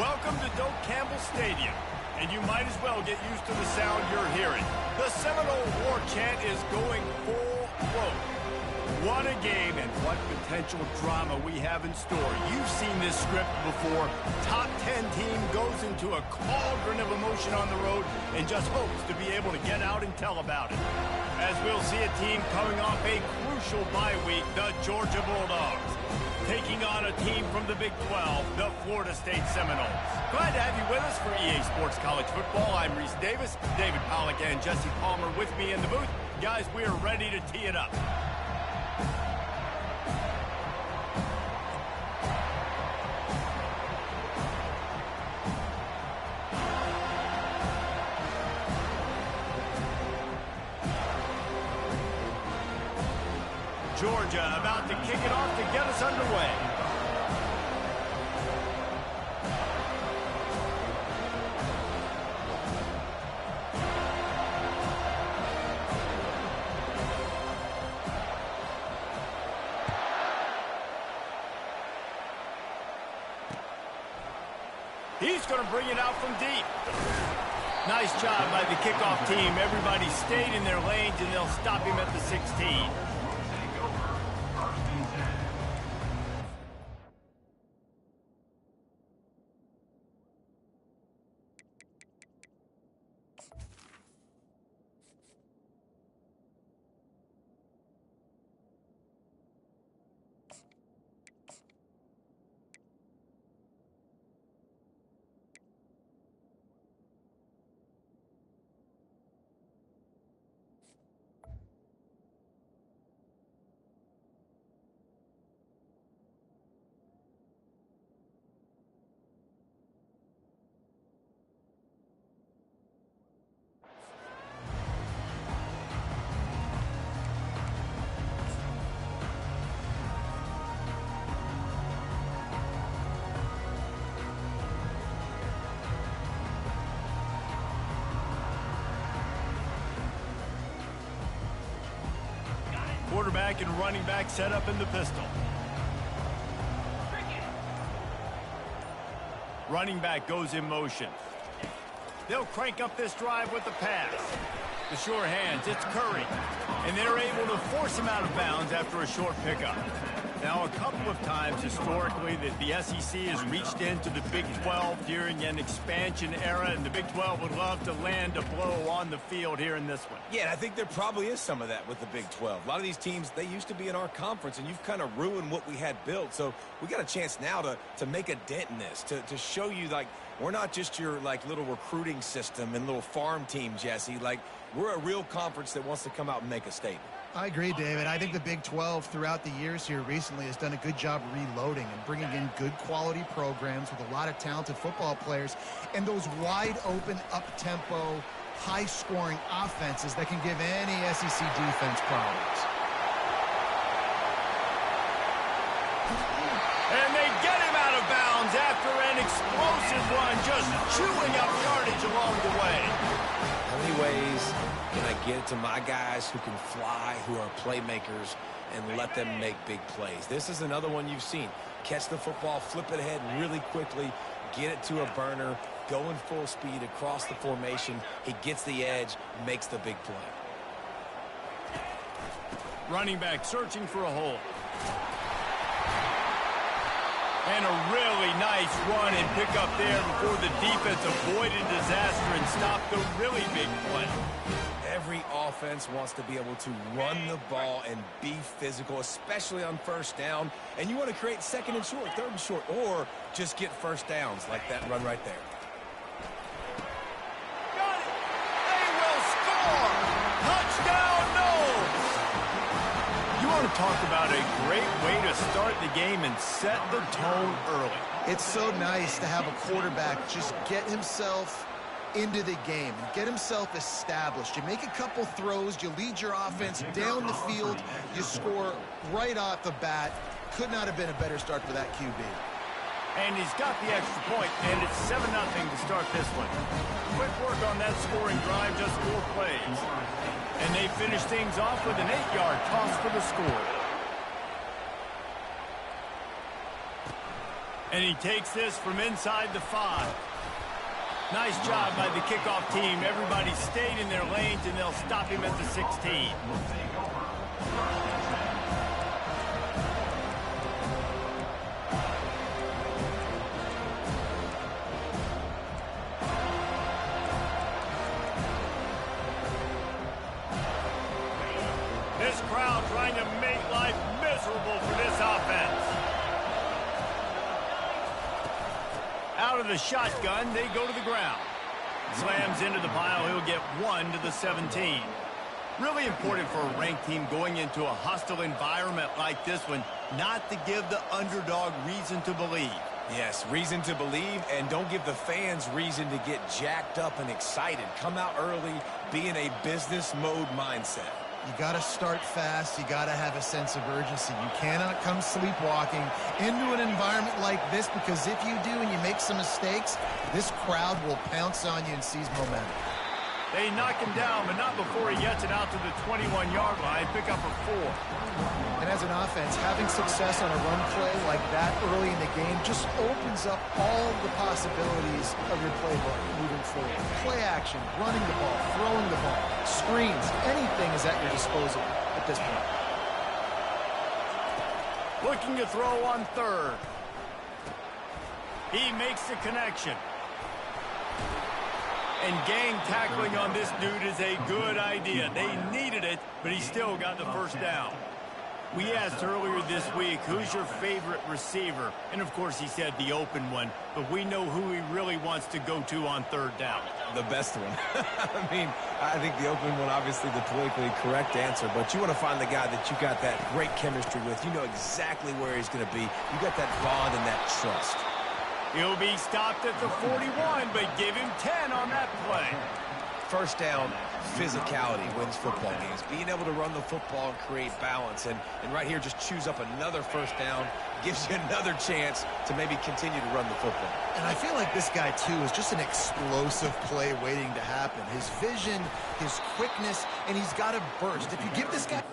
Welcome to Doak Campbell Stadium, and you might as well get used to the sound you're hearing. The Seminole War Chant is going full float. What a game and what potential drama we have in store. You've seen this script before. Top 10 team goes into a cauldron of emotion on the road and just hopes to be able to get out and tell about it. As we'll see a team coming off a crucial bye week, the Georgia Bulldogs, taking on a team from the Big 12, the Florida State Seminoles. Glad to have you with us for EA Sports College Football. I'm Reese Davis, David Pollack and Jesse Palmer with me in the booth. Guys, we are ready to tee it up. Georgia about to kick it off to get us underway. He's going to bring it out from deep. Nice job by the kickoff team. Everybody stayed in their lanes, and they'll stop him at the 16. Quarterback and running back set up in the pistol. Running back goes in motion. They'll crank up this drive with the pass. The sure hands, it's Curry. And they're able to force him out of bounds after a short pickup. Now, a couple of times historically that the SEC has reached into the Big 12 during an expansion era, and the Big 12 would love to land a blow on the field here in this one. Yeah, and I think there probably is some of that with the Big 12. A lot of these teams, they used to be in our conference, and you've kind of ruined what we had built. So we got a chance now to make a dent in this, to show you, like, we're not just your, like, little recruiting system and little farm team, Jesse. Like, we're a real conference that wants to come out and make a statement. I agree, David. I think the Big 12 throughout the years here recently has done a good job reloading and bringing in good quality programs with a lot of talented football players and those wide open, up-tempo, high-scoring offenses that can give any SEC defense problems. And they get him out of bounds after an explosive run, just chewing up yardage along the way. How many ways can I get it to my guys who can fly, who are playmakers, and let them make big plays? This is another one you've seen. Catch the football, flip it ahead really quickly, get it to a burner, go in full speed across the formation. He gets the edge, makes the big play. Running back searching for a hole. And a really nice run and pick up there before the defense avoided disaster and stopped the really big play. Every offense wants to be able to run the ball and be physical, especially on first down. And you want to create second and short, third and short, or just get first downs like that run right there. Got it! They will score! Touchdown, Noles! You want to talk about a great way to start the game and set the tone early. It's so nice to have a quarterback just get himself into the game and get himself established. You make a couple throws, you lead your offense down the field, you score right off the bat. Could not have been a better start for that QB. And he's got the extra point, and it's 7-0 to start this one. Quick work on that scoring drive, just 4 plays. And they finish things off with an 8-yard toss for the score. And he takes this from inside the 5. Nice job by the kickoff team. Everybody stayed in their lanes, and they'll stop him at the 16. This crowd trying to make life miserable for this offense. Out of the shotgun, they go to the ground. Slams into the pile. He'll get 1 to the 17. Really important for a ranked team going into a hostile environment like this one, not to give the underdog reason to believe. Yes, reason to believe, and don't give the fans reason to get jacked up and excited. Come out early, be in a business mode mindset. You got to start fast. You got to have a sense of urgency. You cannot come sleepwalking into an environment like this, because if you do and you make some mistakes, this crowd will pounce on you and seize momentum. They knock him down, but not before he gets it out to the 21-yard line. Pick up a 4. And as an offense, having success on a run play like that early in the game just opens up all the possibilities of your playbook moving forward. Play action, running the ball, throwing the ball, screens, anything is at your disposal at this point. Looking to throw on 3rd. He makes the connection. And gang tackling on this dude is a good idea. They needed it, but he still got the first down. We asked earlier this week, who's your favorite receiver? And, of course, he said the open one, but we know who he really wants to go to on 3rd down. The best one. I mean, I think the open one, obviously the politically correct answer, but you want to find the guy that you got that great chemistry with. You know exactly where he's going to be. You got that bond and that trust. He'll be stopped at the 41, but give him 10 on that play. First down, physicality wins football games. Being able to run the football and create balance. And right here, just choose up another first down. Gives you another chance to maybe continue to run the football. And I feel like this guy, too, is just an explosive play waiting to happen. His vision, his quickness, and he's got a burst. If you give this guy...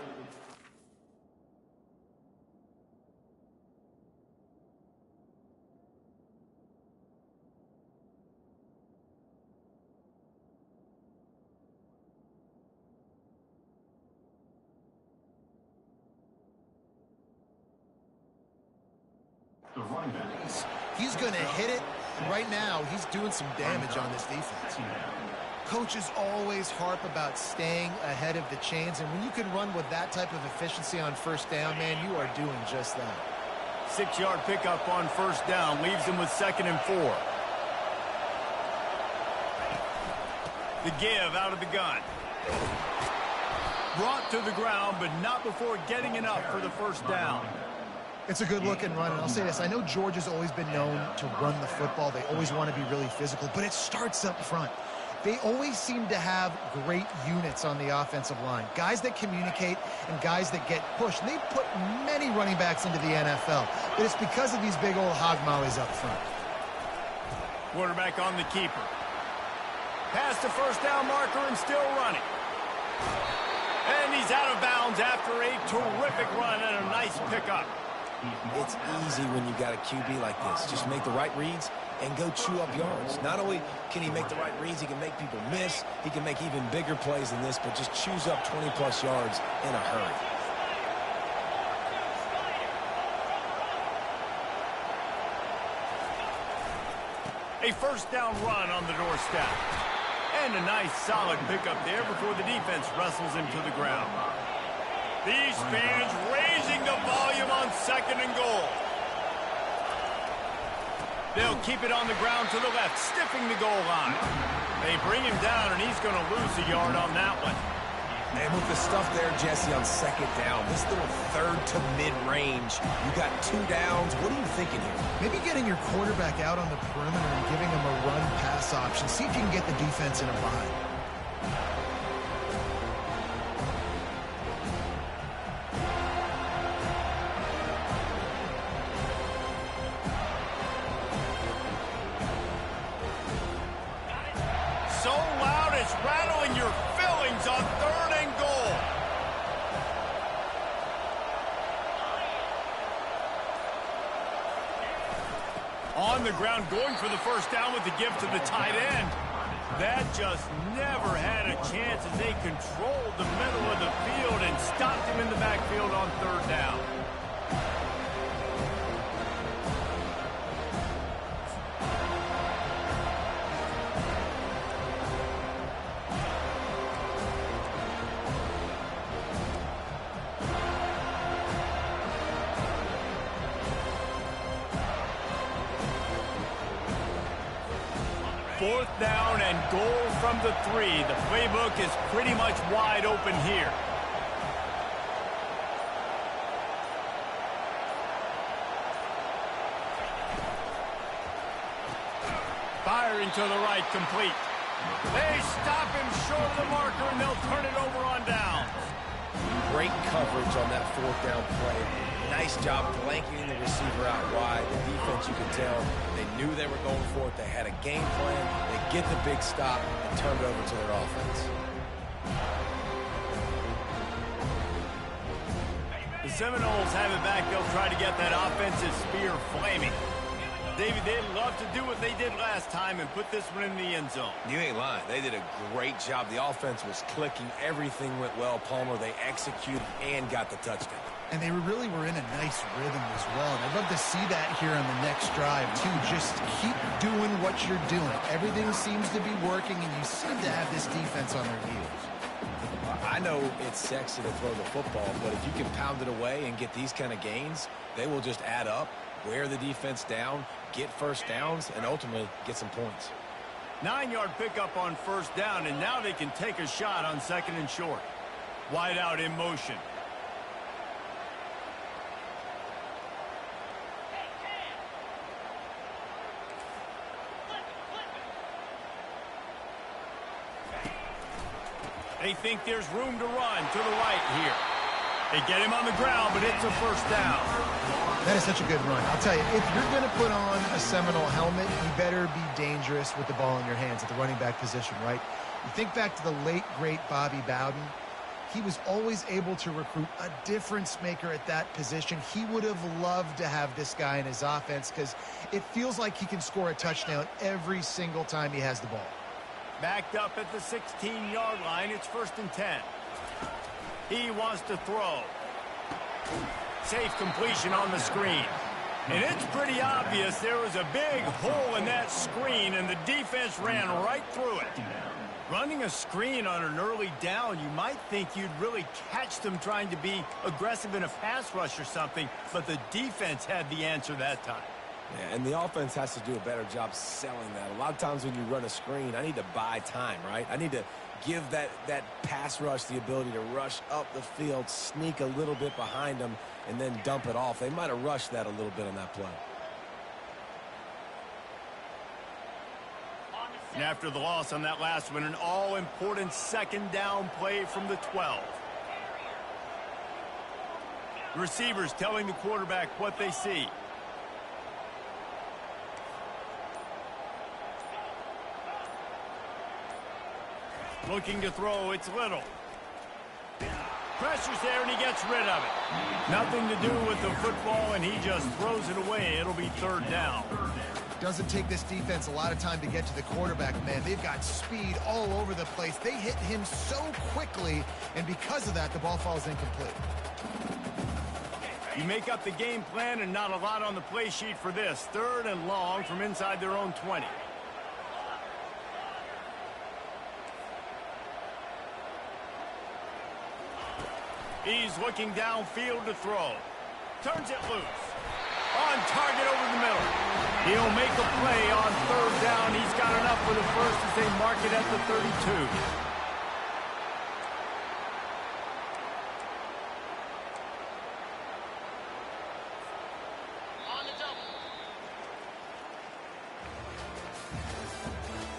He's going to hit it. Right now, he's doing some damage on this defense. Coaches always harp about staying ahead of the chains, and when you can run with that type of efficiency on first down, man, you are doing just that. 6-yard pickup on first down leaves him with 2nd and 4. The give out of the gun. Brought to the ground, but not before getting enough for the first down. It's a good-looking run, and I'll say this. I know Georgia's always been known to run the football. They always want to be really physical, but it starts up front. They always seem to have great units on the offensive line, guys that communicate and guys that get pushed. And they put many running backs into the NFL, but it's because of these big old hog mollies up front. Quarterback on the keeper. Past the first down marker and still running. And he's out of bounds after a terrific run and a nice pickup. It's easy when you got a QB like this. Just make the right reads and go chew up yards. Not only can he make the right reads, he can make people miss. He can make even bigger plays than this, but just chews up 20-plus yards in a hurry. A first down run on the doorstep. And a nice solid pickup there before the defense wrestles him to the ground. These fans raising the volume on 2nd and goal. They'll keep it on the ground to the left, stiffing the goal line. They bring him down, and he's going to lose a yard on that one. And with the stuff there, Jesse, on 2nd down, this little 3rd to mid-range, you got 2 downs. What are you thinking here? Maybe getting your quarterback out on the perimeter and giving him a run-pass option. See if you can get the defense in a bind. So loud it's rattling your fillings on 3rd and goal. on the ground, going for the first down with the give to the tight end. That just never had a chance as they controlled the middle of the field and stopped him in the backfield on third down. Fourth down and goal from the 3. The playbook is pretty much wide open here. Firing to the right, complete. They stop him short of the marker, and they'll turn it over on downs. Great coverage on that fourth down play. Nice job blanketing the receiver out wide. The defense, you could tell, they knew they were going for it. They had a game plan. They get the big stop and turn it over to their offense. The Seminoles have it back. They'll try to get that offensive spear flaming. David, they'd love to do what they did last time and put this one in the end zone. You ain't lying. They did a great job. The offense was clicking. Everything went well. Palmer, they executed and got the touchdown. And they really were in a nice rhythm as well. And I'd love to see that here on the next drive, too. Just keep doing what you're doing. Everything seems to be working, and you seem to have this defense on their heels. I know it's sexy to throw the football, but if you can pound it away and get these kind of gains, they will just add up, wear the defense down, get first downs, and ultimately get some points. 9-yard pickup on first down, and now they can take a shot on second and short. Wide out in motion. They think there's room to run to the right here. They get him on the ground, but it's a first down. That is such a good run. I'll tell you, if you're going to put on a Seminole helmet, you better be dangerous with the ball in your hands at the running back position, right? You think back to the late, great Bobby Bowden. He was always able to recruit a difference maker at that position. He would have loved to have this guy in his offense because it feels like he can score a touchdown every single time he has the ball. Backed up at the 16-yard line. It's 1st and 10. He wants to throw. Safe completion on the screen. And it's pretty obvious there was a big hole in that screen, and the defense ran right through it. Running a screen on an early down, you might think you'd really catch them trying to be aggressive in a pass rush or something, but the defense had the answer that time. Yeah, and the offense has to do a better job selling that. A lot of times when you run a screen, I need to buy time, right? I need to give that pass rush the ability to rush up the field, sneak a little bit behind them, and then dump it off. They might have rushed that a little bit on that play. And after the loss on that last one, an all-important second down play from the 12. The receivers telling the quarterback what they see. Looking to throw, it's Little. Pressure's there, and he gets rid of it. Nothing to do with the football, and he just throws it away. It'll be 3rd down. Doesn't take this defense a lot of time to get to the quarterback, man. They've got speed all over the place. They hit him so quickly, and because of that, the ball falls incomplete. You make up the game plan, and not a lot on the play sheet for this. 3rd and long from inside their own 20. He's looking downfield to throw. Turns it loose. On target over the middle. He'll make a play on 3rd down. He's got enough for the first as they mark it at the 32.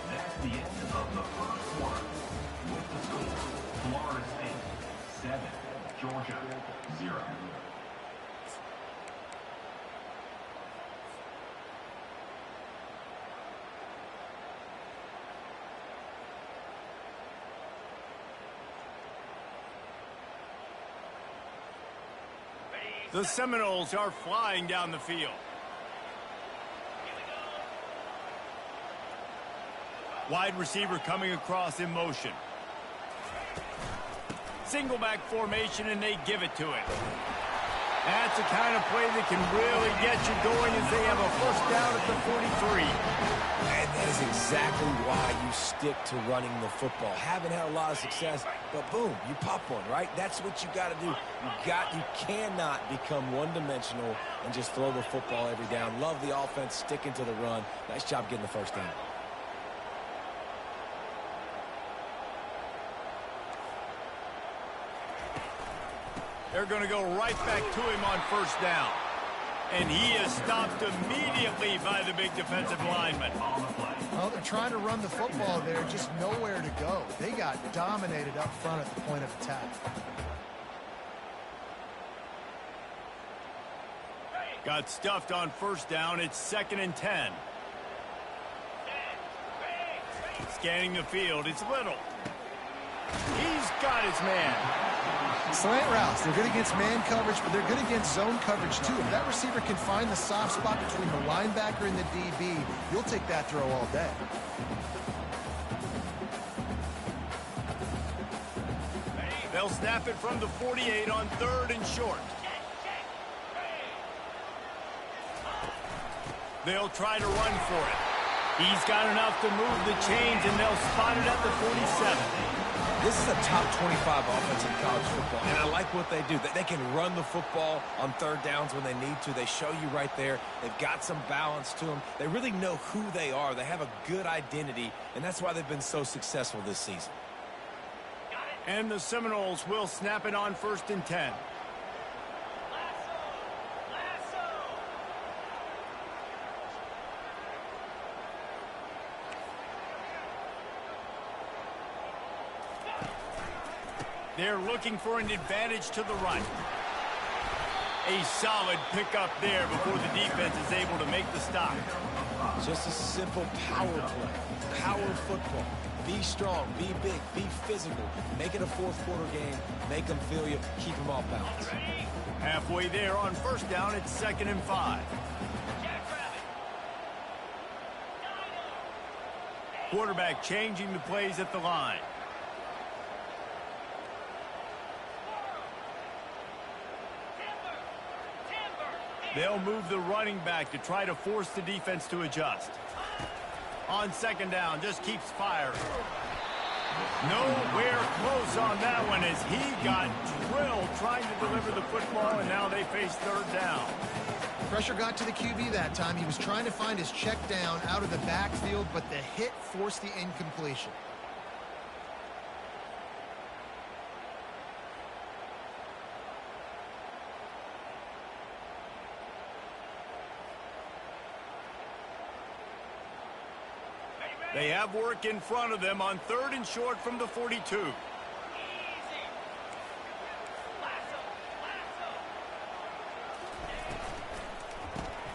That's the end of the first quarter. With the score, Florida State 7, Georgia 0. The Seminoles are flying down the field. Wide receiver coming across in motion. Single back formation, and they give it to him. That's the kind of play that can really get you going as they have a first down at the 43. And that is exactly why you stick to running the football. Haven't had a lot of success, but boom, you pop one, right? That's what you got to do. You cannot become one-dimensional and just throw the football every down. Love the offense, sticking to the run. Nice job getting the first down. They're going to go right back to him on first down. And he is stopped immediately by the big defensive lineman. Well, they're trying to run the football there, just nowhere to go. They got dominated up front at the point of attack. Got stuffed on first down. It's 2nd and 10. Scanning the field. It's Little. He's got his man. Slant routes, they're good against man coverage, but they're good against zone coverage too. If that receiver can find the soft spot between the linebacker and the DB, you'll take that throw all day. They'll snap it from the 48 on 3rd and short. They'll try to run for it. He's got enough to move the chains, and they'll spot it at the 47. This is a top 25 offense in college football, and I like what they do. They can run the football on 3rd downs when they need to. They show you right there. They've got some balance to them. They really know who they are. They have a good identity, and that's why they've been so successful this season. And the Seminoles will snap it on 1st and 10. They're looking for an advantage to the right. A solid pickup there before the defense is able to make the stop. Just a simple power play. Power football. Be strong, be big, be physical. Make it a 4th quarter game. Make them feel you. Keep them off balance. Halfway there on first down, it's 2nd and 5. Quarterback changing the plays at the line. They'll move the running back to try to force the defense to adjust. On 2nd down, just keeps firing. Nowhere close on that one as he got drilled trying to deliver the football, and now they face 3rd down. Pressure got to the QB that time. He was trying to find his check down out of the backfield, but the hit forced the incompletion. They have work in front of them on 3rd and short from the 42.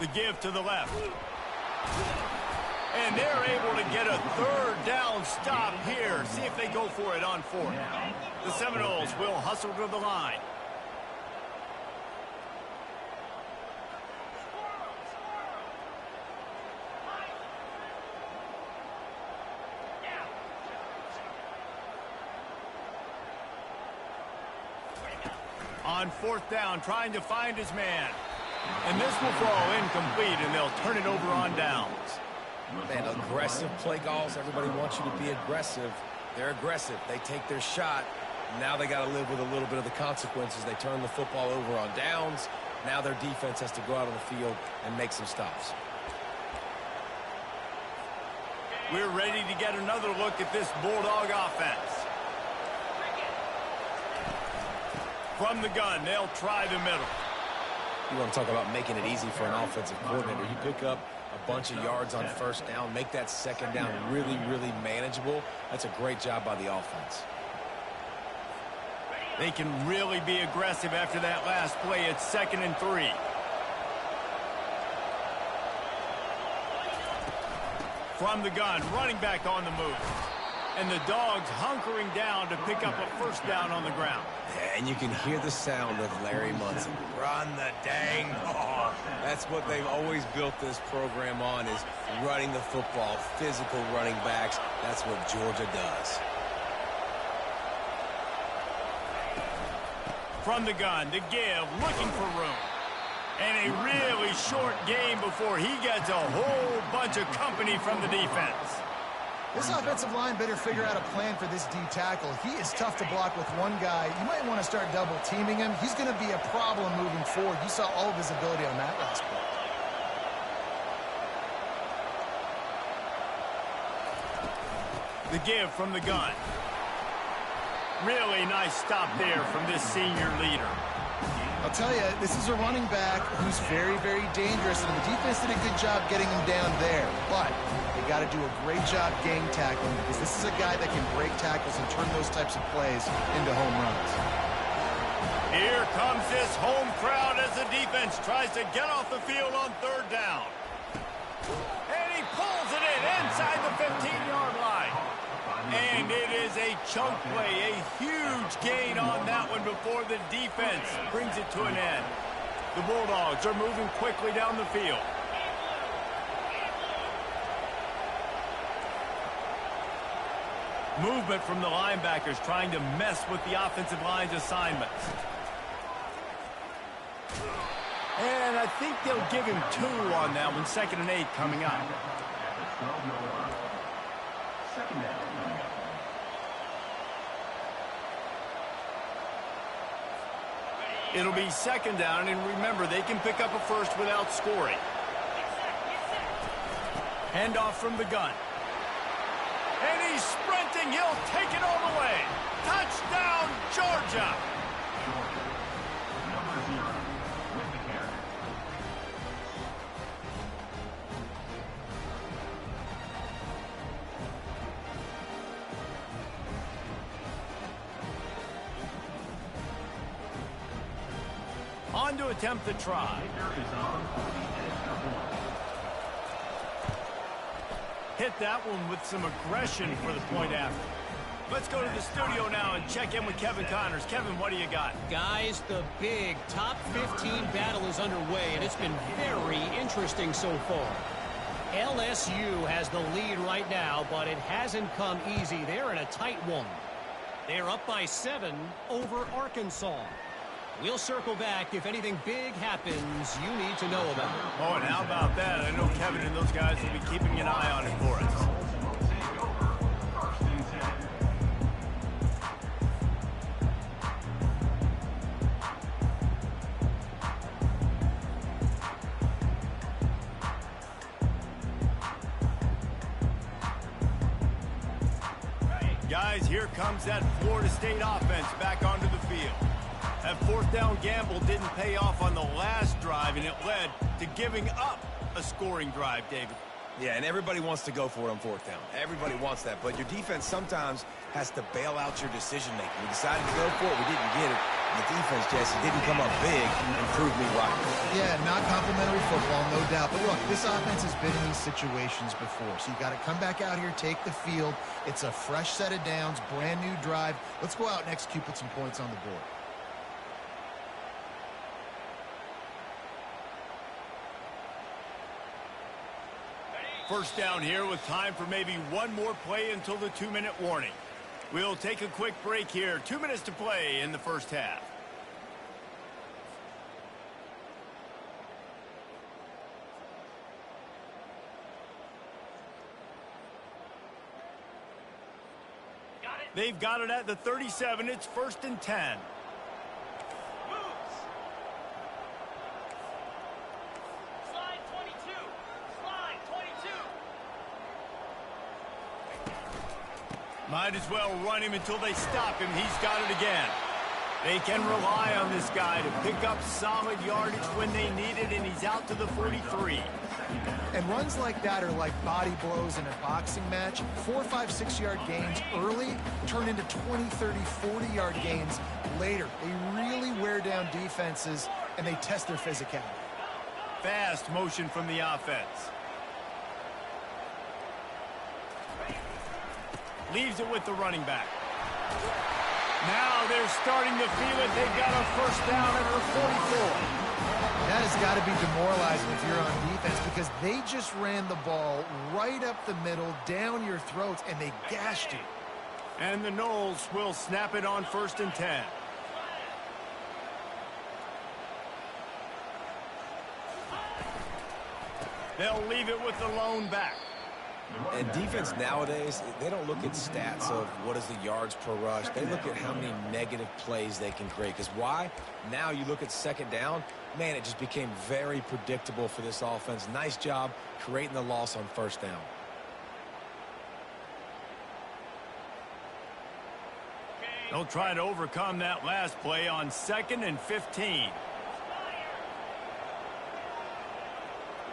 The give to the left. And they're able to get a 3rd down stop here. See if they go for it on 4th. The Seminoles will hustle to the line. On 4th down, trying to find his man. And this will fall incomplete, and they'll turn it over on downs. Man, aggressive play calls. Everybody wants you to be aggressive. They're aggressive. They take their shot. Now they got to live with a little bit of the consequences. They turn the football over on downs. Now their defense has to go out on the field and make some stops. We're ready to get another look at this Bulldog offense. From the gun, they'll try the middle. You want to talk about making it easy for an offensive coordinator. You pick up a bunch of yards on first down, make that 2nd down really, really manageable. That's a great job by the offense. They can really be aggressive after that last play. It's 2nd and 3. From the gun, running back on the move. And the Dogs hunkering down to pick up a first down on the ground. Yeah, and you can hear the sound of Larry Munson. Run the dang ball. That's what they've always built this program on, is running the football, physical running backs. That's what Georgia does. From the gun, to give, looking for room. And a really short game before he gets a whole bunch of company from the defense. This offensive line better figure out a plan for this D tackle. He is tough to block with one guy. You might want to start double teaming him. He's going to be a problem moving forward. You saw all of his ability on that last play. The give from the gun. Really nice stop there from this senior leader. I'll tell you, this is a running back who's very, very dangerous, and the defense did a good job getting him down there. But they got to do a great job gang tackling, because this is a guy that can break tackles and turn those types of plays into home runs. Here comes this home crowd as the defense tries to get off the field on third down. And he pulls it in inside the 15-yard line. And it is a chunk play, a huge gain on that one before the defense brings it to an end. The Bulldogs are moving quickly down the field. Movement from the linebackers trying to mess with the offensive line's assignments. And I think they'll give him 2 on that one, 2nd and 8 coming up. Second down. It'll be 2nd down, and remember, they can pick up a first without scoring. Handoff from the gun. And he's sprinting. He'll take it all the way. Touchdown, Georgia. Number 0 with the carry. On to attempt the try. Hit that one with some aggression for the point after. Let's go to the studio now and check in with Kevin Connors. Kevin, what do you got? Guys, the big top 15 battle is underway, and it's been very interesting so far. LSU has the lead right now, but it hasn't come easy. They're in a tight one. They're up by 7 over Arkansas. We'll circle back if anything big happens you need to know about. Oh, and how about that? I know Kevin and those guys will be keeping an eye on it for us. Guys, here comes that Florida State offense back onto the field. That 4th down gamble didn't pay off on the last drive, and it led to giving up a scoring drive, David. Yeah, and everybody wants to go for it on 4th down. Everybody wants that, but your defense sometimes has to bail out your decision-making. We decided to go for it. We didn't get it. And the defense, Jesse, didn't come up big and prove me right. Yeah, not complimentary football, no doubt. But look, this offense has been in these situations before. So you got to come back out here, take the field. It's a fresh set of downs, brand new drive. Let's go out and execute, put some points on the board. First down here with time for maybe one more play until the 2-minute warning. We'll take a quick break here. 2 minutes to play in the first half. They've got it at the 37. It's 1st and 10. Might as well run him until they stop him. He's got it again. They can rely on this guy to pick up solid yardage when they need it, and he's out to the 43. And runs like that are like body blows in a boxing match. 4, 5, 6-yard gains early turn into 20, 30, 40-yard gains later. They really wear down defenses, and they test their physicality. Fast motion from the offense. Leaves it with the running back. Now they're starting to feel it. They've got a first down at the 44. That has got to be demoralizing if you're on defense because they just ran the ball right up the middle, down your throats, and they gashed you. And the Noles will snap it on 1st and 10. They'll leave it with the lone back. And defense nowadays, they don't look at stats of what is the yards per rush. They look at how many negative plays they can create. Because why? Now you look at 2nd down, man, it just became very predictable for this offense. Nice job creating the loss on 1st down. They'll try to overcome that last play on 2nd and 15.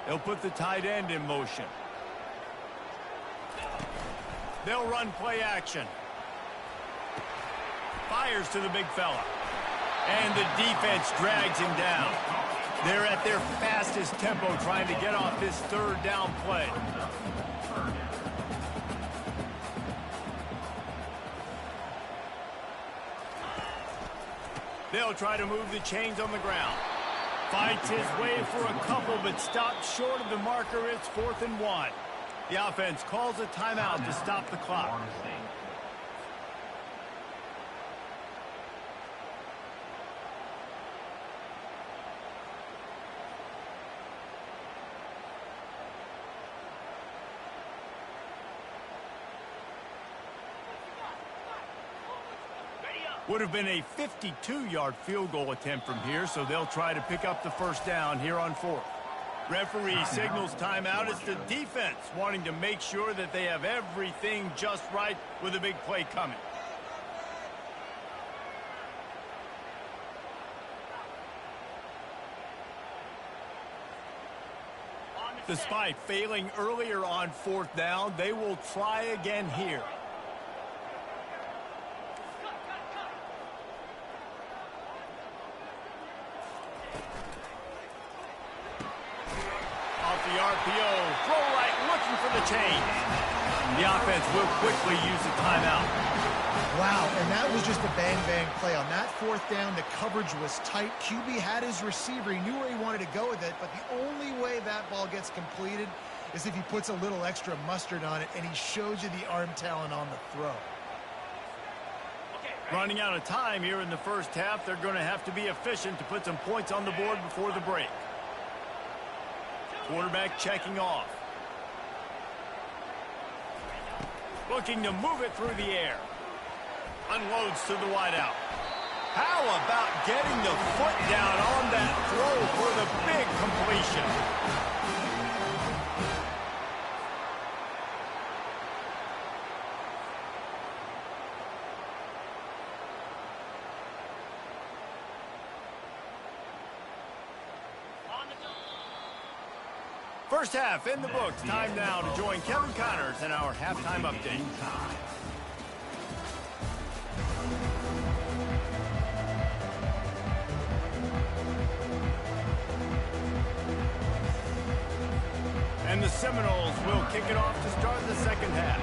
They'll put the tight end in motion. They'll run play action. Fires to the big fella. And the defense drags him down. They're at their fastest tempo trying to get off this 3rd down play. They'll try to move the chains on the ground. Fights his way for a couple, but stops short of the marker. It's 4th and 1. The offense calls a timeout to stop the clock. Would have been a 52-yard field goal attempt from here, so they'll try to pick up the 1st down here on 4th. Referee signals timeout. It's the defense wanting to make sure that they have everything just right with a big play coming. Despite failing earlier on 4th down, they will try again here. The RPO, throw right, looking for the change. The offense will quickly use the timeout. Wow, and that was just a bang-bang play. On that 4th down, the coverage was tight. QB had his receiver. He knew where he wanted to go with it, but the only way that ball gets completed is if he puts a little extra mustard on it, and he shows you the arm talent on the throw. Running out of time here in the 1st half, they're going to have to be efficient to put some points on the board before the break. Quarterback checking off. Looking to move it through the air. Unloads to the wideout. How about getting the foot down on that throw for the big completion? First half in the books. Time now to join Kevin Connors in our halftime update. And the Seminoles will kick it off to start the 2nd half.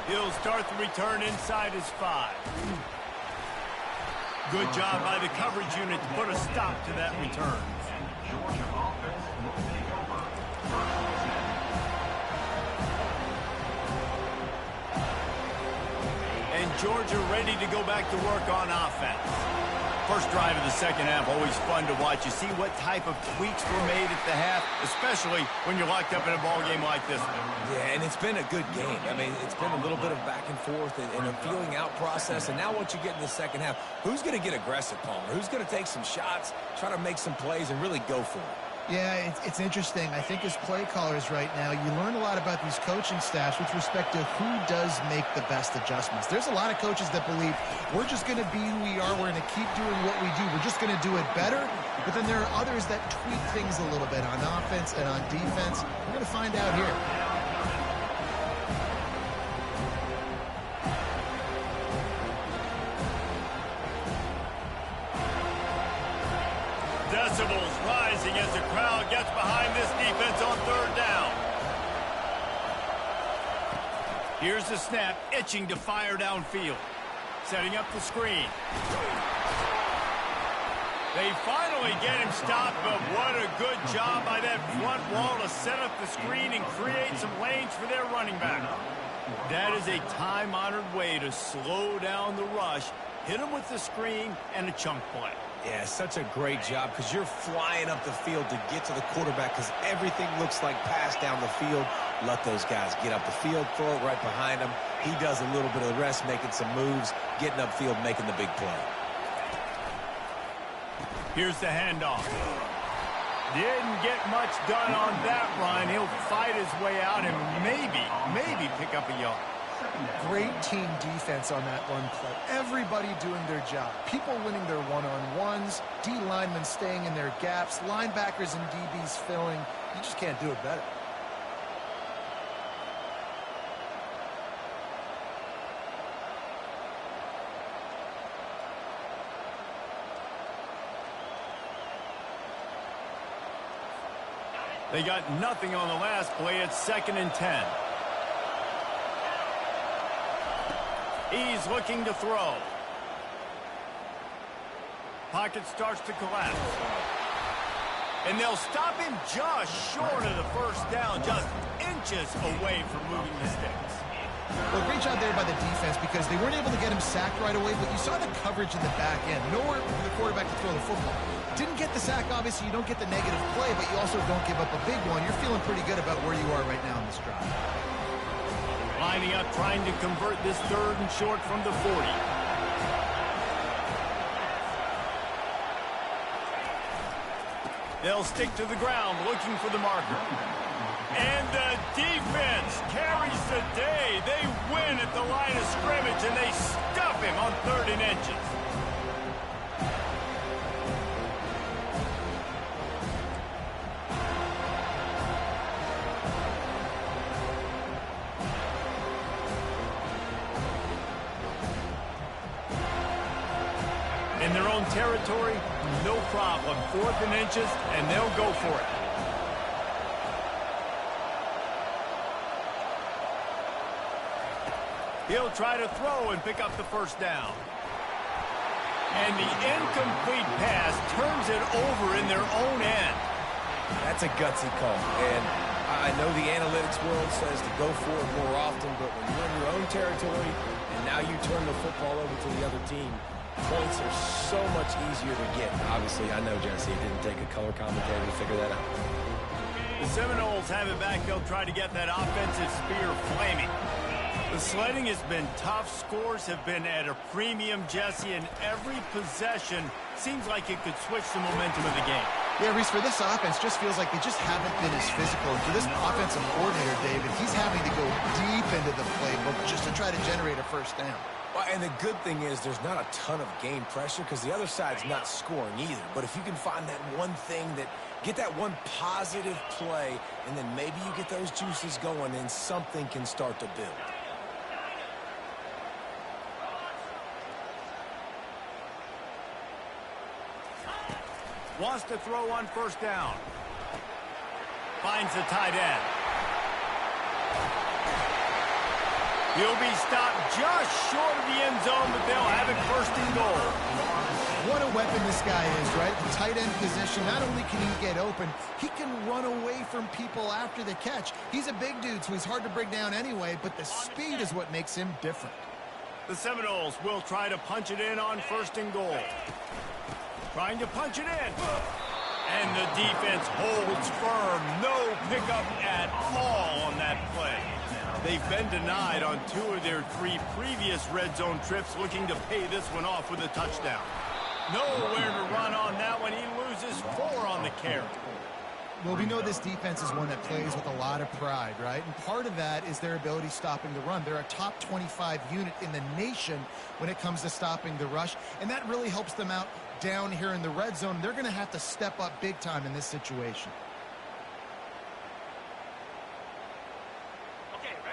He'll start the return inside his 5. Good job by the coverage unit to put a stop to that return. Georgia offense will take over. And Georgia ready to go back to work on offense. First drive of the 2nd half, always fun to watch. You see what type of tweaks were made at the half, especially when you're locked up in a ball game like this one. Yeah, and it's been a good game. I mean, it's been a little bit of back and forth and a feeling out process. And now once you get in the 2nd half, who's going to get aggressive, Palmer? Who's going to take some shots, try to make some plays, and really go for it? Yeah, it's interesting. I think as play callers right now, you learn a lot about these coaching staffs with respect to who does make the best adjustments. There's a lot of coaches that believe we're just going to be who we are. We're going to keep doing what we do. We're just going to do it better. But then there are others that tweak things a little bit on offense and on defense. We're going to find out here. Decibels rising as the crowd gets behind this defense on 3rd down. Here's the snap, itching to fire downfield. Setting up the screen. They finally get him stopped, but what a good job by that front wall to set up the screen and create some lanes for their running back. That is a time-honored way to slow down the rush, hit him with the screen, and a chunk play. Yeah, such a great job because you're flying up the field to get to the quarterback because everything looks like pass down the field. Let those guys get up the field, throw it right behind him. He does a little bit of the rest, making some moves, getting upfield, making the big play. Here's the handoff. Didn't get much done on that run. He'll fight his way out and maybe pick up a yard. Great team defense on that run play. Everybody doing their job. People winning their one-on-ones, D linemen staying in their gaps, linebackers and DBs filling. You just can't do it better. They got nothing on the last play. It's 2nd and 10. He's looking to throw. Pocket starts to collapse. And they'll stop him just short of the first down, just inches away from moving the sticks. Well, great job there by the defense because they weren't able to get him sacked right away, but you saw the coverage in the back end. Nowhere for the quarterback to throw the football. Didn't get the sack, obviously. You don't get the negative play, but you also don't give up a big one. You're feeling pretty good about where you are right now in this drive. Lining up, trying to convert this 3rd and short from the 40. They'll stick to the ground, looking for the marker. And the defense carries the day. They win at the line of scrimmage, and they stuff him on 3rd and inches. In their own territory, no problem. 4th and inches, and they'll go for it. He'll try to throw and pick up the first down. And the incomplete pass turns it over in their own end. That's a gutsy call. And I know the analytics world says to go for it more often, but when you're in your own territory and now you turn the football over to the other team, points are so much easier to get. Obviously, I know, Jesse, it didn't take a color commentator to figure that out. The Seminoles have it back. They'll try to get that offensive spear flaming. The sledding has been tough. Scores have been at a premium, Jesse, and every possession seems like it could switch the momentum of the game. Yeah, Reese, for this offense, just feels like they just haven't been as physical. And for this offensive coordinator, David, he's having to go deep into the playbook just to try to generate a first down. Well, and the good thing is there's not a ton of game pressure because the other side's not scoring either. But if you can find that one thing that get that one positive play, and then maybe you get those juices going, and something can start to build. Wants to throw on 1st down. Finds the tight end. He'll be stopped just short of the end zone, but they'll have it 1st and goal. What a weapon this guy is, right? The tight end position, not only can he get open, he can run away from people after the catch. He's a big dude, so he's hard to bring down anyway, but the speed is what makes him different. The Seminoles will try to punch it in on 1st and goal. Trying to punch it in. And the defense holds firm. No pickup at all on that play. They've been denied on 2 of their 3 previous red zone trips, looking to pay this one off with a touchdown. Nowhere to run on that one. He loses 4 on the carry. Well, we know this defense is one that plays with a lot of pride, right? And part of that is their ability stopping the run. They're a top 25 unit in the nation when it comes to stopping the rush, and that really helps them out down here in the red zone. They're going to have to step up big time in this situation.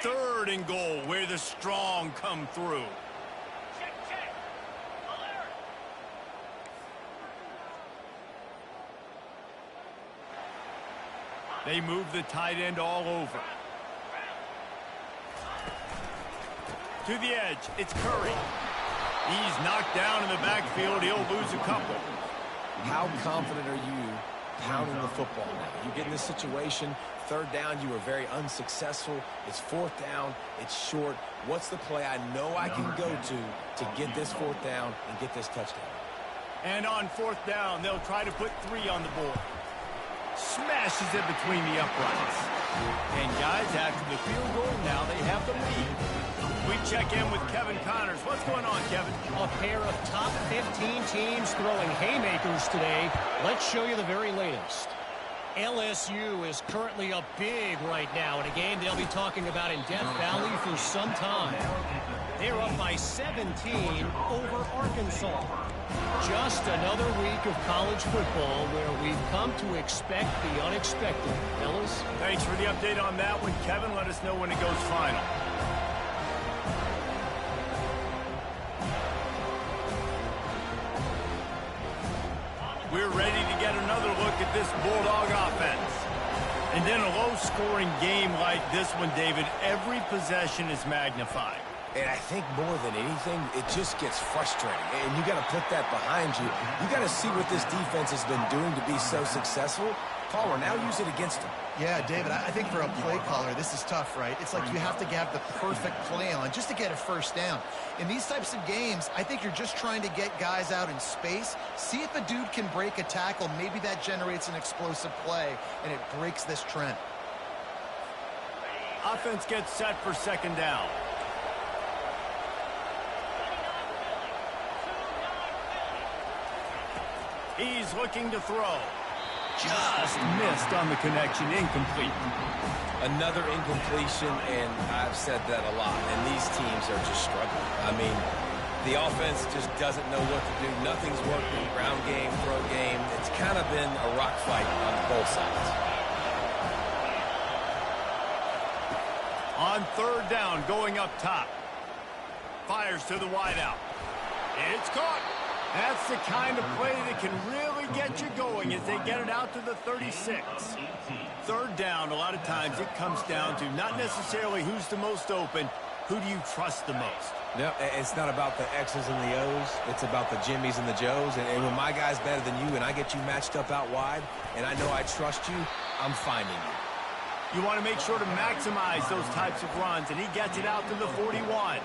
3rd and goal, where the strong come through. They move the tight end all over. To the edge, it's Curry. He's knocked down in the backfield. He'll lose a couple. How confident are you pounding the football now? You get in this situation, third down, you were very unsuccessful. It's fourth down, it's short. What's the play I know I can go to get this fourth down and get this touchdown? And on fourth down, they'll try to put 3 on the board. Smashes it between the uprights. And guys, after the field goal, now they have the lead. We check in with Kevin Connors. What's going on, Kevin? A pair of top 15 teams throwing haymakers today. Let's show you the very latest. LSU is currently up big right now in a game they'll be talking about in Death Valley for some time. They're up by 17 over Arkansas. Just another week of college football where we've come to expect the unexpected. Fellas? Thanks for the update on that one, Kevin. Let us know when it goes final. We're ready to get another look at this Bulldog offense. And in a low-scoring game like this one, David, every possession is magnified. And I think more than anything, it just gets frustrating. And you got to put that behind you. You got to see what this defense has been doing to be so successful. Palmer, now use it against them. Yeah, David, I think for a play caller, this is tough, right? It's like you have to have the perfect play on just to get a first down. In these types of games, I think you're just trying to get guys out in space, see if a dude can break a tackle. Maybe that generates an explosive play, and it breaks this trend. Offense gets set for second down. He's looking to throw. Just missed on the connection, incomplete. Another incompletion, and I've said that a lot, and these teams are just struggling. I mean, the offense just doesn't know what to do. Nothing's working. Ground game, throw game. It's kind of been a rock fight on both sides. On third down, going up top. Fires to the wideout. It's caught. That's the kind of play that can really get you going as they get it out to the 36. Third down, a lot of times it comes down to not necessarily who's the most open, who do you trust the most? No, it's not about the X's and the O's. It's about the Jimmys and the Joes. And when my guy's better than you and I get you matched up out wide and I know I trust you, I'm finding you. You want to make sure to maximize those types of runs, and he gets it out to the 41.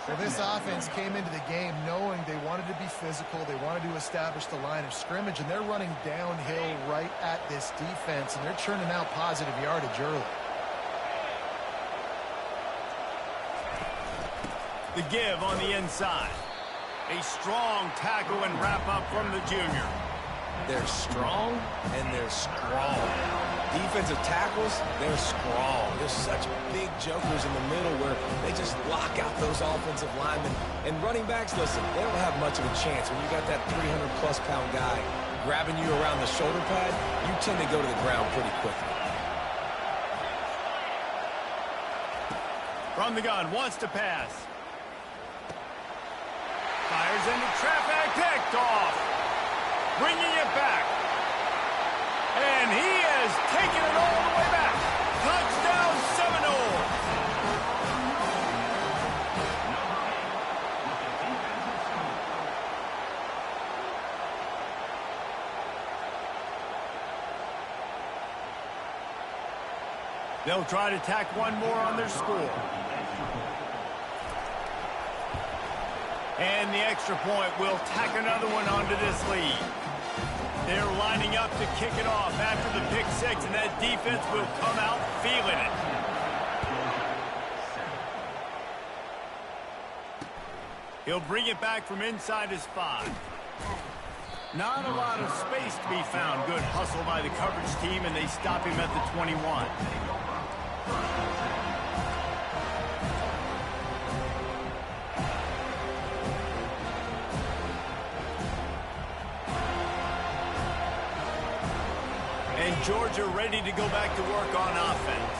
Well, this offense came into the game knowing they wanted to be physical. They wanted to establish the line of scrimmage, and they're running downhill right at this defense, and they're churning out positive yardage early. The give on the inside. A strong tackle and wrap up from the junior. They're strong and they're strong. Defensive tackles, they're strong. There's such big jokers in the middle where they just lock out those offensive linemen. And running backs, listen, they don't have much of a chance. When you got that 300-plus pound guy grabbing you around the shoulder pad, you tend to go to the ground pretty quickly. From the gun, wants to pass. Fires into traffic, picked off. Bringing it back. And he has taken it all the way back. Touchdown Seminole. They'll try to tack one more on their score. And the extra point will tack another one onto this lead. They're lining up to kick it off after the pick six, and that defense will come out feeling it. He'll bring it back from inside his 5. Not a lot of space to be found. Good hustle by the coverage team, and they stop him at the 21. And Georgia ready to go back to work on offense.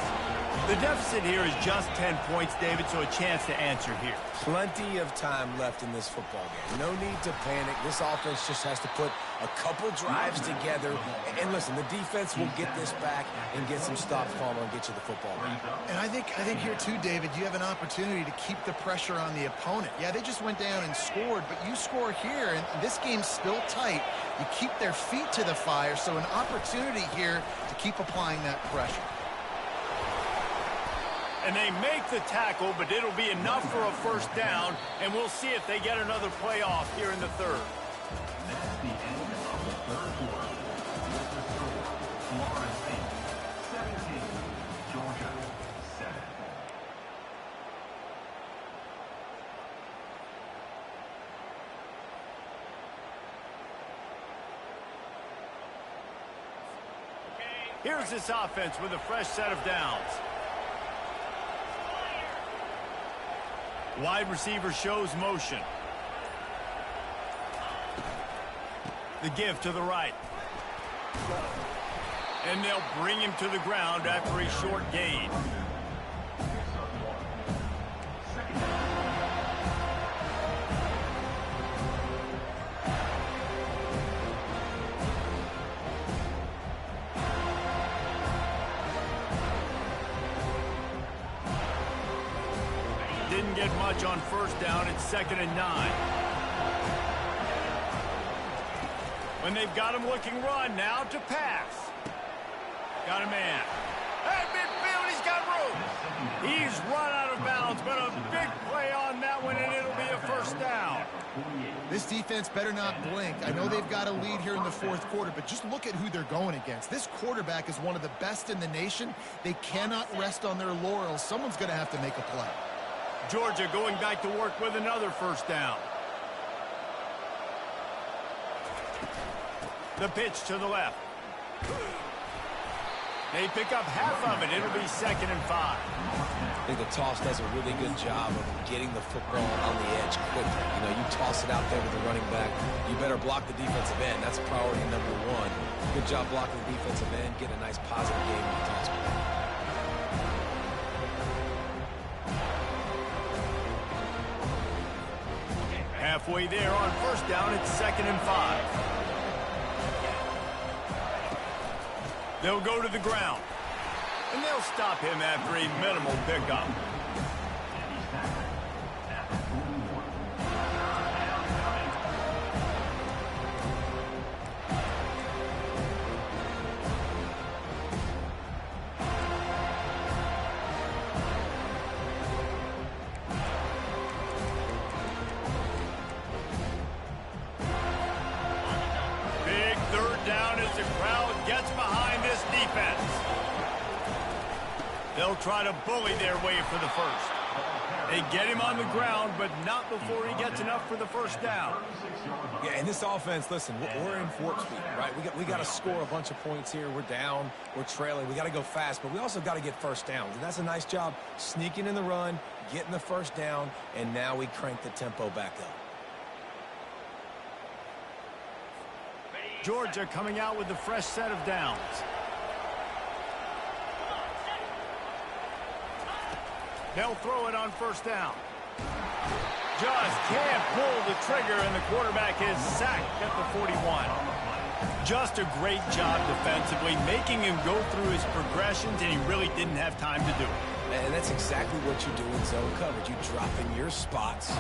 The deficit here is just 10 points, David, so a chance to answer here. Plenty of time left in this football game. No need to panic. This offense just has to put a couple drives together. And listen, the defense will get this back and get some stops following and get you the football back. And I think here too, David, you have an opportunity to keep the pressure on the opponent. Yeah, they just went down and scored, but you score here, and this game's still tight. You keep their feet to the fire, so an opportunity here to keep applying that pressure. And they make the tackle, but it'll be enough for a first down, and we'll see if they get another playoff here in the third. That's the end of the third quarter. With the score, Florida State 17, Georgia 7. Here's this offense with a fresh set of downs. Wide receiver shows motion. The give to the right. And they'll bring him to the ground after a short gain. Didn't get much on first down. It's 2nd and 9. When they've got him looking run, now to pass. Got a man. At midfield, he's got room. He's run out of bounds, but a big play on that one, and it'll be a first down. This defense better not blink. I know they've got a lead here in the fourth quarter, but just look at who they're going against. This quarterback is one of the best in the nation. They cannot rest on their laurels. Someone's going to have to make a play. Georgia going back to work with another first down. The pitch to the left. They pick up half of it. It'll be 2nd and 5. I think the toss does a really good job of getting the football on the edge quickly. You know, you toss it out there to the running back. You better block the defensive end. That's priority number one. Good job blocking the defensive end. Get a nice positive game on the toss play. Halfway there on first down, it's 2nd and 5. They'll go to the ground. And they'll stop him after a minimal pickup. They'll try to bully their way for the first. They get him on the ground, but not before he gets enough for the first down. Yeah, in this offense, listen, we're in Fort Speed, right? We got to score a bunch of points here. We're down. We're trailing. We got to go fast, but we also got to get first downs. And that's a nice job sneaking in the run, getting the first down, and now we crank the tempo back up. Georgia coming out with a fresh set of downs. They'll throw it on first down. Just can't pull the trigger, and the quarterback is sacked at the 41. Just a great job defensively, making him go through his progressions, and he really didn't have time to do it. And that's exactly what you do in zone coverage. You drop in your spots, you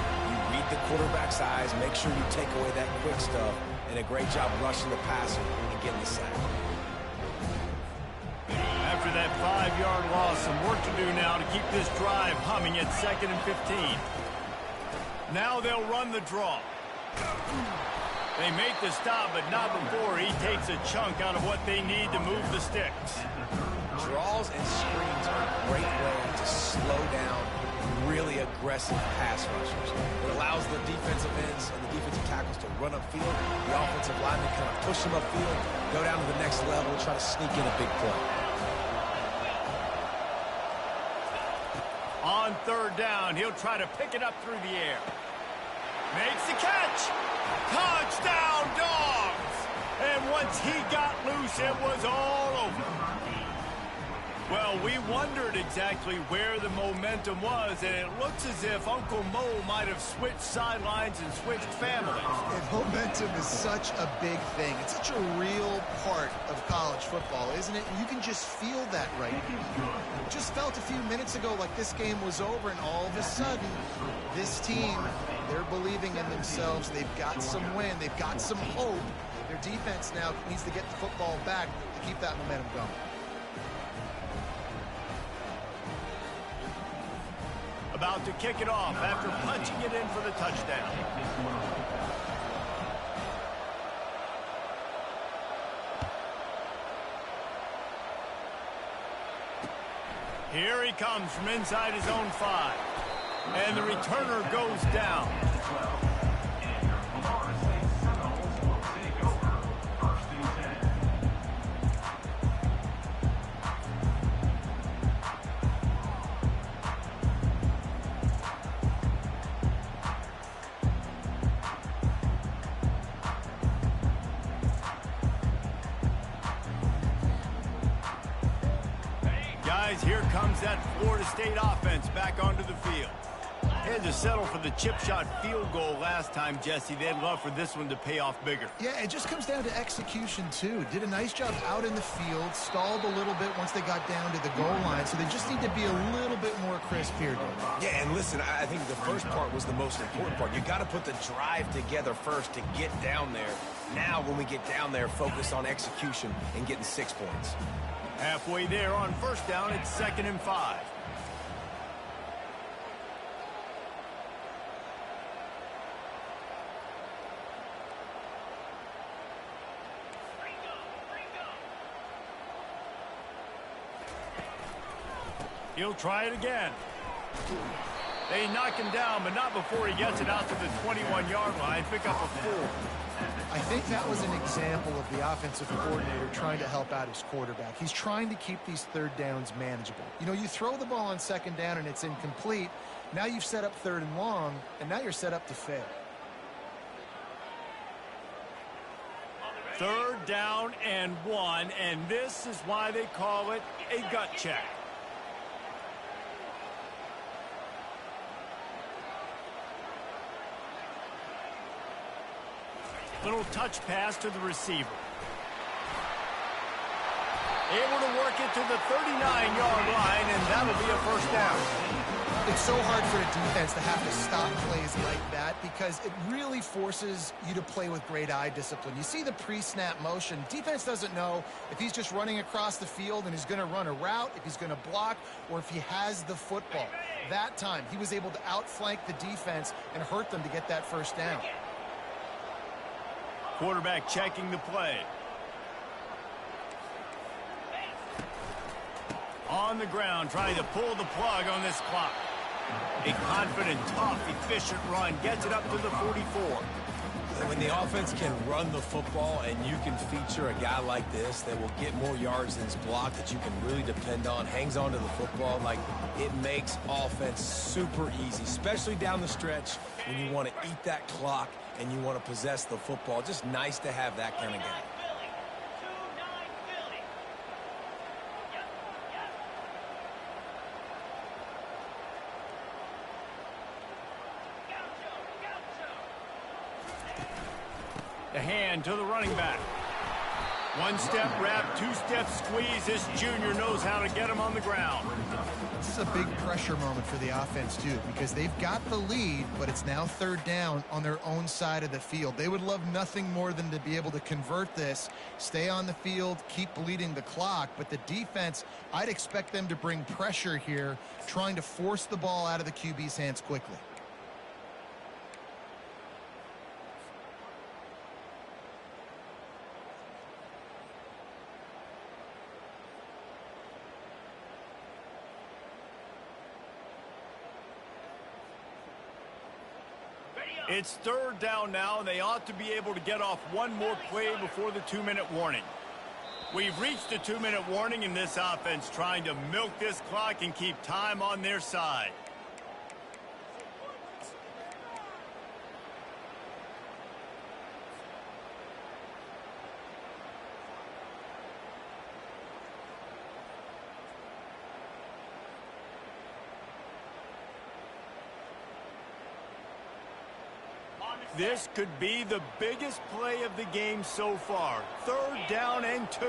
read the quarterback's eyes, make sure you take away that quick stuff, and a great job rushing the passer and getting the sack. After that 5-yard loss, some work to do now to keep this drive humming at 2nd and 15. Now they'll run the draw. They make the stop, but not before he takes a chunk out of what they need to move the sticks. Draws and screens are a great way to slow down really aggressive pass rushers. It allows the defensive ends and the defensive tackles to run upfield. The offensive linemen kind of push them upfield, go down to the next level, try to sneak in a big play. On third down, he'll try to pick it up through the air. Makes the catch. Touchdown, Dogs. And once he got loose, it was all over. Well, we wondered exactly where the momentum was, and it looks as if Uncle Mo might have switched sidelines and switched families. And momentum is such a big thing. It's such a real part of college football, isn't it? And you can just feel that right now. It just felt a few minutes ago like this game was over, and all of a sudden, this team, they're believing in themselves. They've got some win. They've got some hope. Their defense now needs to get the football back to keep that momentum going. About to kick it off after punching it in for the touchdown. Here he comes from inside his own 5. And the returner goes down. Guys, here comes that Florida State offense back onto the field. Had to settle for the chip shot field goal last time, Jesse. They'd love for this one to pay off bigger. Yeah, it just comes down to execution, too. Did a nice job out in the field, stalled a little bit once they got down to the goal line, so they just need to be a little bit more crisp here. Yeah, and listen, I think the first part was the most important part. You got to put the drive together first to get down there. Now, when we get down there, focus on execution and getting 6 points. Halfway there on first down, it's 2nd and 5. He'll try it again. They knock him down, but not before he gets it out to the 21-yard line. Pick up a 4. I think that was an example of the offensive coordinator trying to help out his quarterback. He's trying to keep these third downs manageable. You know, you throw the ball on 2nd down and it's incomplete. Now you've set up 3rd and long, and now you're set up to fail. 3rd down and 1, and this is why they call it a gut check. Little touch pass to the receiver. Able to work it to the 39-yard line, and that'll be a first down. It's so hard for a defense to have to stop plays like that because it really forces you to play with great eye discipline. You see the pre-snap motion. Defense doesn't know if he's just running across the field and he's going to run a route, if he's going to block, or if he has the football. That time, he was able to outflank the defense and hurt them to get that first down. Quarterback checking the play. On the ground, trying to pull the plug on this clock. A confident, tough, efficient run gets it up to the 44. When the offense can run the football and you can feature a guy like this that will get more yards than his block that you can really depend on, hangs on to the football, like it makes offense super easy, especially down the stretch when you want to eat that clock and you want to possess the football. Just nice to have that kind of guy. The hand to the running back. One-step wrap, two-step squeeze. This junior knows how to get him on the ground. This is a big pressure moment for the offense, too, because they've got the lead, but it's now 3rd down on their own side of the field. They would love nothing more than to be able to convert this, stay on the field, keep bleeding the clock. But the defense, I'd expect them to bring pressure here, trying to force the ball out of the QB's hands quickly. It's 3rd down now, and they ought to be able to get off one more play before the 2-minute warning. We've reached the 2-minute warning, and this offense trying to milk this clock and keep time on their side. This could be the biggest play of the game so far. 3rd down and 2.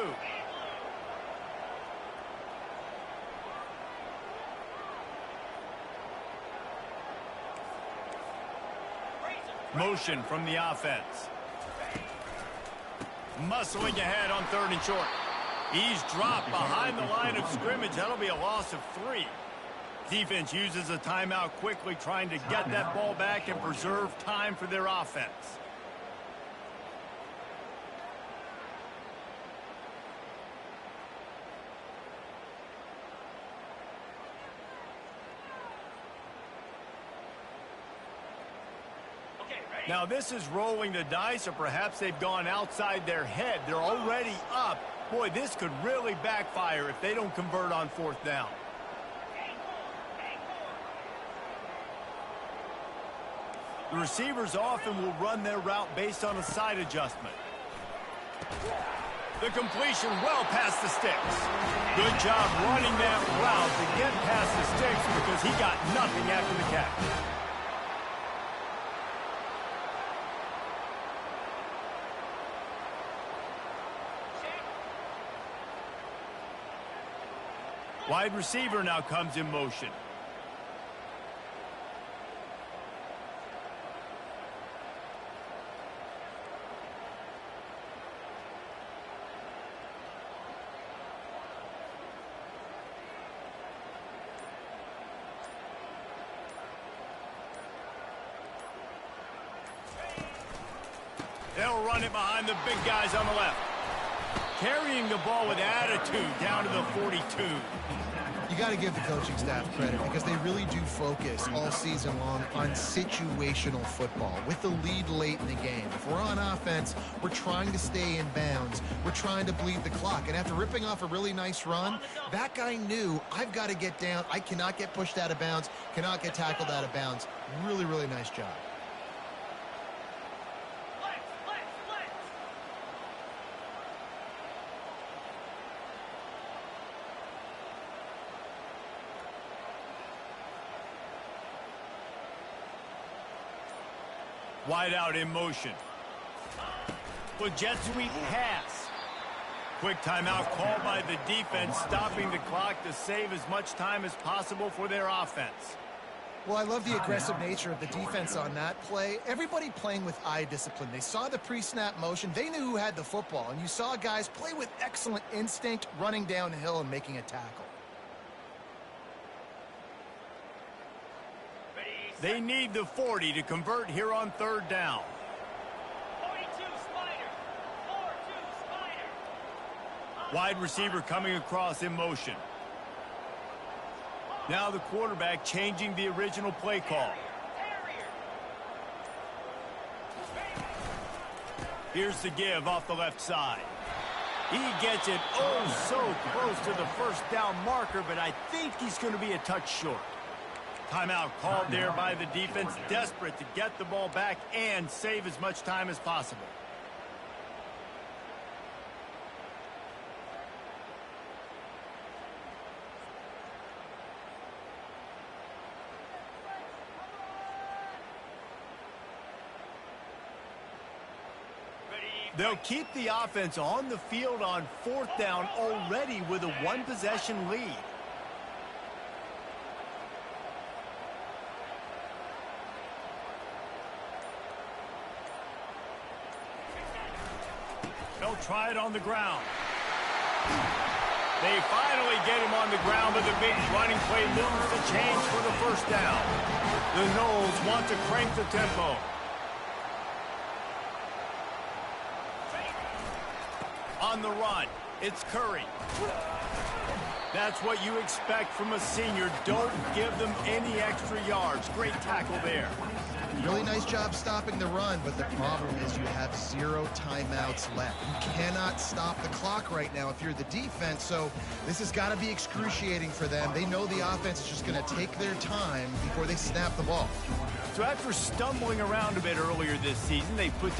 Motion from the offense. Muscling ahead on 3rd and short. He's dropped behind the line of scrimmage. That'll be a loss of 3. Defense uses a timeout quickly, trying to get that ball back and preserve time for their offense. Now this is rolling the dice, or perhaps they've gone outside their head. They're already up. Boy, this could really backfire if they don't convert on 4th down. The receivers often will run their route based on a side adjustment. The completion well past the sticks. Good job running that route to get past the sticks because he got nothing after the catch. Wide receiver now comes in motion. They'll run it behind the big guys on the left. Carrying the ball with attitude down to the 42. You got to give the coaching staff credit because they really do focus all season long on situational football with the lead late in the game. If we're on offense, we're trying to stay in bounds. We're trying to bleed the clock. And after ripping off a really nice run, that guy knew, I've got to get down. I cannot get pushed out of bounds, cannot get tackled out of bounds. Really, really nice job. Wide out in motion. With jet sweep pass. Quick timeout called by the defense, stopping the clock to save as much time as possible for their offense. Well, I love the aggressive nature of the defense on that play. Everybody playing with eye discipline. They saw the pre-snap motion. They knew who had the football. And you saw guys play with excellent instinct, running downhill and making a tackle. They need the 40 to convert here on 3rd down. 42 Spider. 4-2 Spider. Wide receiver coming across in motion. Now the quarterback changing the original play call. Here's the give off the left side. He gets it oh so close to the 1st down marker, but I think he's going to be a touch short. Timeout called there by the defense, desperate to get the ball back and save as much time as possible. They'll keep the offense on the field on 4th down already with a 1-possession lead. They'll try it on the ground. They finally get him on the ground, but the big running play moves the chains for the 1st down. The Noles want to crank the tempo. On the run, it's Curry. That's what you expect from a senior. Don't give them any extra yards. Great tackle there. Really nice job stopping the run, but the problem is you have 0 timeouts left. You cannot stop the clock right now if you're the defense, so this has got to be excruciating for them. They know the offense is just going to take their time before they snap the ball. So after stumbling around a bit earlier this season, they put